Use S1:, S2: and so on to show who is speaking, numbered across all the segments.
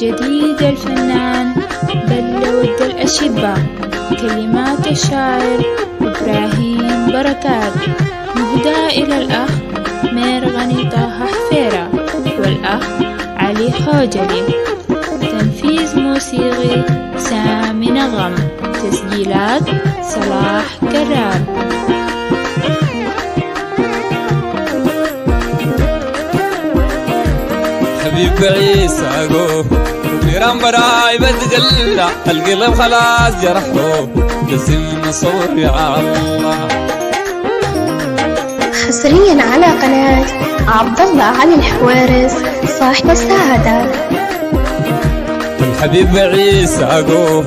S1: جديد الفنان بل ود الأشبة، كلمات الشاعر إبراهيم بركات، مهداة إلى الأخ ميرغني طه حفيرة والأخ علي خوجلي. تنفيذ موسيقي سامي نغم. تسجيلات صلاح كرار.
S2: حبيب عيسى عقوب نيران براي بتقلع، القلب خلاص جرحه لازم نصور يا الله.
S3: حصريا على قناة عبد الله علي الحوارث صاحب السعادة.
S2: الحبيب عيسى عقوب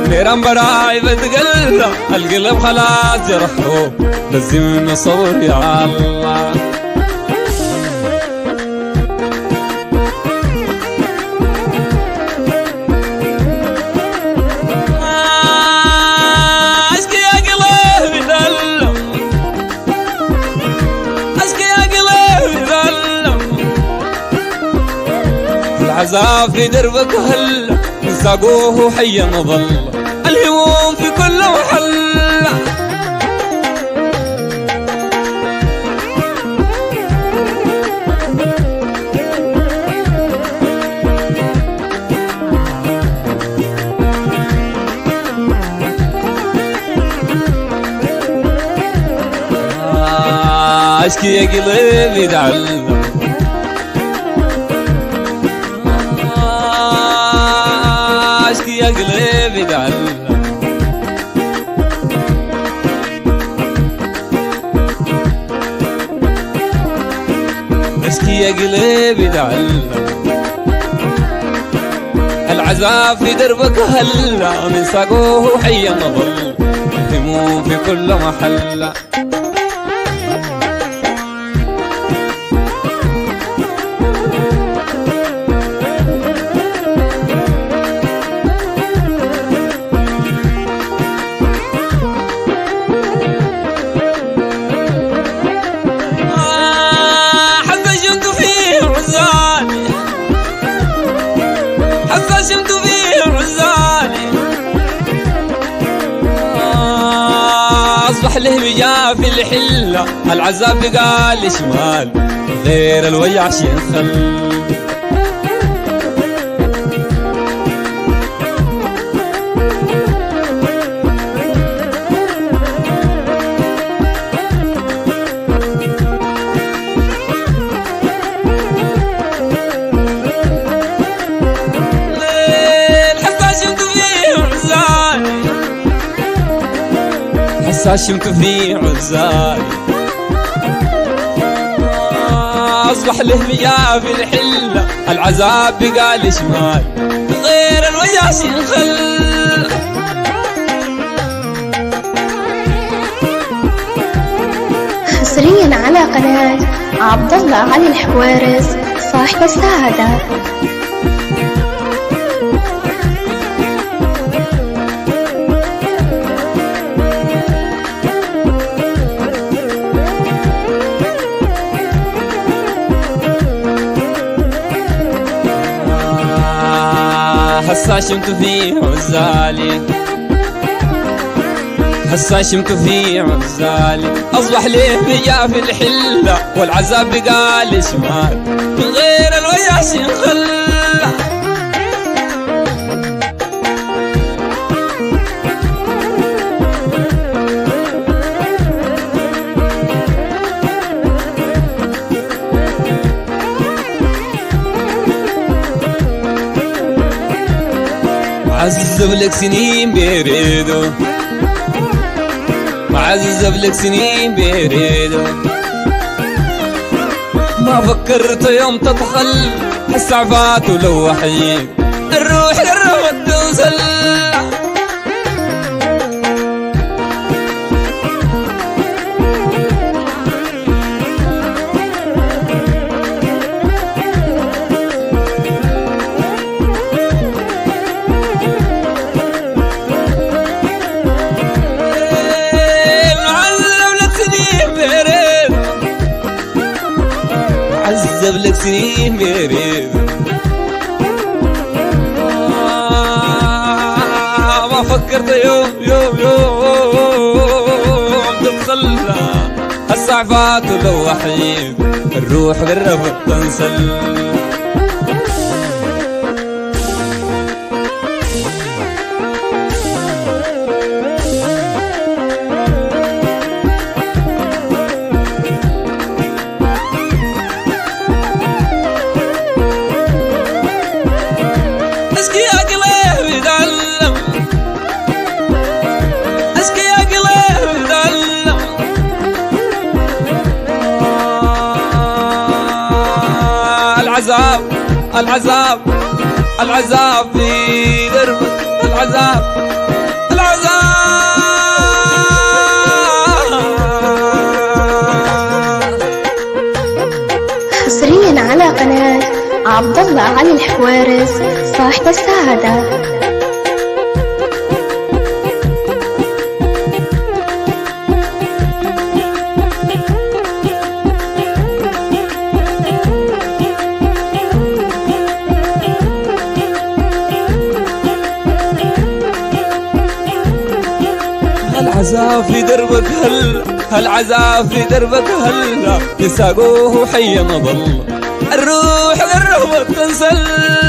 S2: نيران براي بتقلع، القلب خلاص جرحه لازم نصور يا الله. العذاب في دربك هلا ساقوه حيا ظل، الهموم في كل محل. اشكي يا قلبي تعلم، اشكي يا قلبي تعلم، اشكي يا قلبي تعلم. العذاب في دربك هلا من ساقوه حيا ظل، الهموم في كل محل. حسشمت فيه عزالي، أصبح له بجا في الحلة، العذاب بقى لي شمال غير الوجع شي ينخل. حسشمت فيه عزالي، أصبح له بجا في الحلة، العذاب بقى لي شمال غير الوجع شي ينخل.
S3: حصريا على قناة عبد الله علي الحوارث صاحب السعادة.
S2: حسشمت فيه عزالي، حسشمت فيه عزالي، أصبح ليه بجا في الحلة، والعذاب بقى لي شمال غير الوجع شي ينخل. معذب لك سنين بيريدو، معذب لك سنين بيريدو، ما فكرت يوم تدخل حسعفات ولو وحيد الروح قربت توصل. معذب لك سنين بيريد، فكرت يوم تتخلى هالسعفات ولو وحيد الروح قربت تنسل اسكي عقله يدلم اسكي عقله يدلم العذاب العذاب العذاب في دربك العذاب
S3: حصريا على قناة عبد الله علي الحوارس صاحب السعادة.
S2: هالعذاب في دربك هالعذاب في دربك هلا يساقوه حي ما ضل الروح قربت تنسل